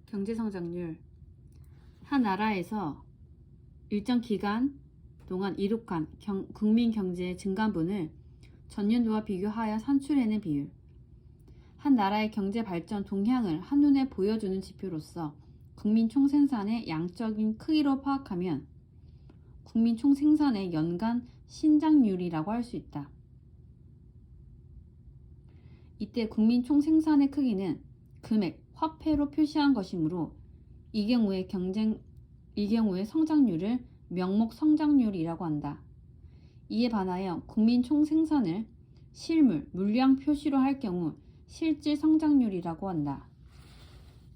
경제성장률. 한 나라에서 일정 기간 동안 이룩한 국민 경제의 증가분을 전년도와 비교하여 산출해낸 비율. 한 나라의 경제 발전 동향을 한눈에 보여주는 지표로서 국민 총생산의 양적인 크기로 파악하면 국민 총생산의 연간 신장률이라고 할 수 있다. 이때 국민 총생산의 크기는 금액, 화폐로 표시한 것이므로 이 경우의 성장률을 명목 성장률이라고 한다. 이에 반하여 국민 총생산을 실물, 물량 표시로 할 경우 실질 성장률이라고 한다.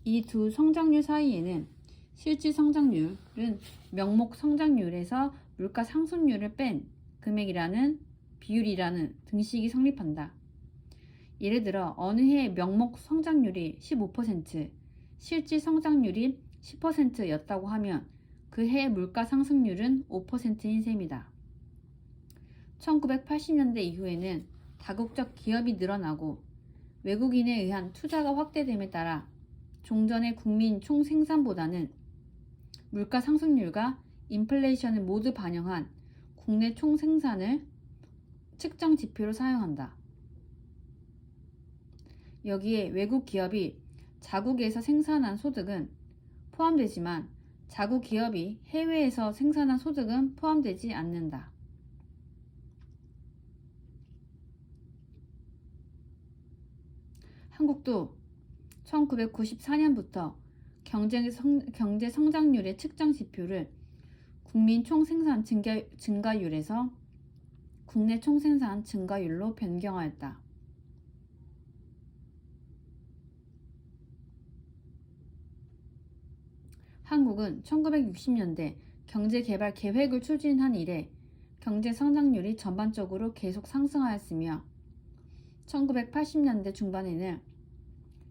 이 두 성장률 사이에는 실질 성장률은 명목 성장률에서 물가 상승률을 뺀 금액이라는 비율이라는 등식이 성립한다. 예를 들어 어느 해의 명목 성장률이 15%, 실질 성장률이 10%였다고 하면 그 해의 물가 상승률은 5%인 셈이다. 1980년대 이후에는 다국적 기업이 늘어나고 외국인에 의한 투자가 확대됨에 따라 종전의 국민 총생산보다는 물가 상승률과 인플레이션을 모두 반영한 국내 총생산을 측정 지표로 사용한다. 여기에 외국 기업이 자국에서 생산한 소득은 포함되지만 자국 기업이 해외에서 생산한 소득은 포함되지 않는다. 한국도 1994년부터 경제 성장률의 측정 지표를 국민 총생산 증가율에서 국내 총생산 증가율로 변경하였다. 한국은 1960년대 경제개발 계획을 추진한 이래 경제 성장률이 전반적으로 계속 상승하였으며 1980년대 중반에는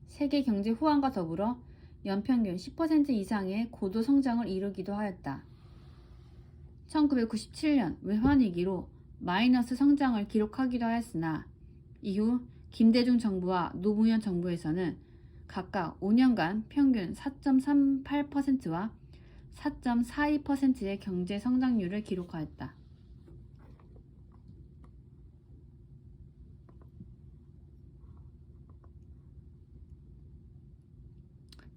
세계 경제 호황과 더불어 연평균 10% 이상의 고도 성장을 이루기도 하였다. 1997년 외환위기로 마이너스 성장을 기록하기도 하였으나 이후 김대중 정부와 노무현 정부에서는 각각 5년간 평균 4.38%와 4.42%의 경제 성장률을 기록하였다.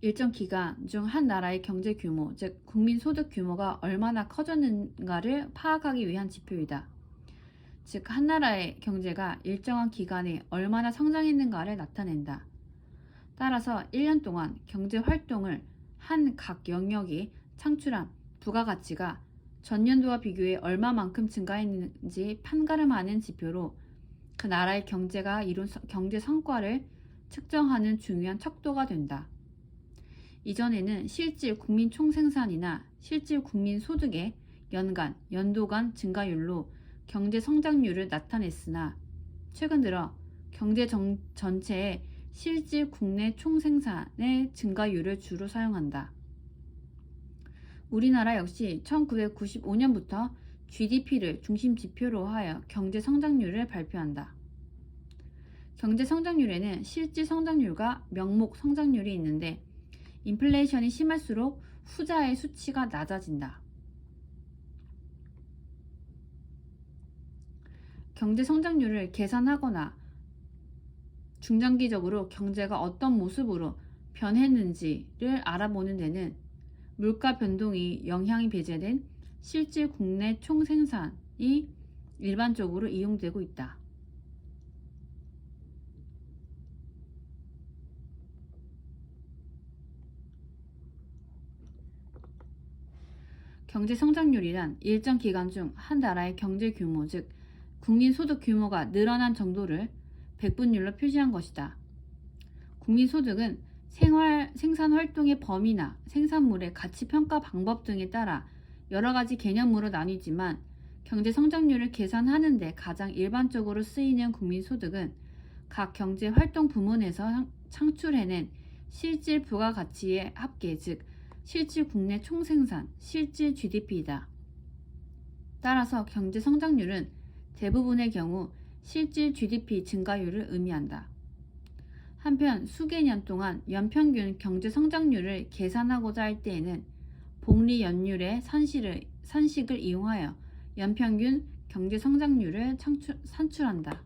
일정 기간 중 한 나라의 경제 규모, 즉 국민 소득 규모가 얼마나 커졌는가를 파악하기 위한 지표이다. 즉 한 나라의 경제가 일정한 기간에 얼마나 성장했는가를 나타낸다. 따라서 1년 동안 경제 활동을 한 각 영역이 창출한 부가가치가 전년도와 비교해 얼마만큼 증가했는지 판가름하는 지표로 그 나라의 경제가 이룬 경제 성과를 측정하는 중요한 척도가 된다. 이전에는 실질 국민 총생산이나 실질 국민 소득의 연간, 연도 간 증가율로 경제 성장률을 나타냈으나 최근 들어 경제 전체의 실질 국내 총생산의 증가율을 주로 사용한다. 우리나라 역시 1995년부터 GDP를 중심 지표로 하여 경제 성장률을 발표한다. 경제 성장률에는 실질 성장률과 명목 성장률이 있는데 인플레이션이 심할수록 후자의 수치가 낮아진다. 경제 성장률을 계산하거나 중장기적으로 경제가 어떤 모습으로 변했는지를 알아보는 데는 물가 변동이 영향이 배제된 실질 국내 총생산이 일반적으로 이용되고 있다. 경제 성장률이란 일정 기간 중 한 나라의 경제 규모, 즉 국민 소득 규모가 늘어난 정도를 백분율로 표시한 것이다. 국민 소득은 생산 활동의 범위나 생산물의 가치 평가 방법 등에 따라 여러 가지 개념으로 나뉘지만 경제 성장률을 계산하는 데 가장 일반적으로 쓰이는 국민 소득은 각 경제 활동 부문에서 창출해낸 실질 부가가치의 합계, 즉 실질 국내 총생산, 실질 GDP이다. 따라서 경제 성장률은 대부분의 경우 실질 GDP 증가율을 의미한다. 한편 수개 년 동안 연평균 경제 성장률을 계산하고자 할 때에는 복리 연율의 산식을 이용하여 연평균 경제 성장률을 산출한다.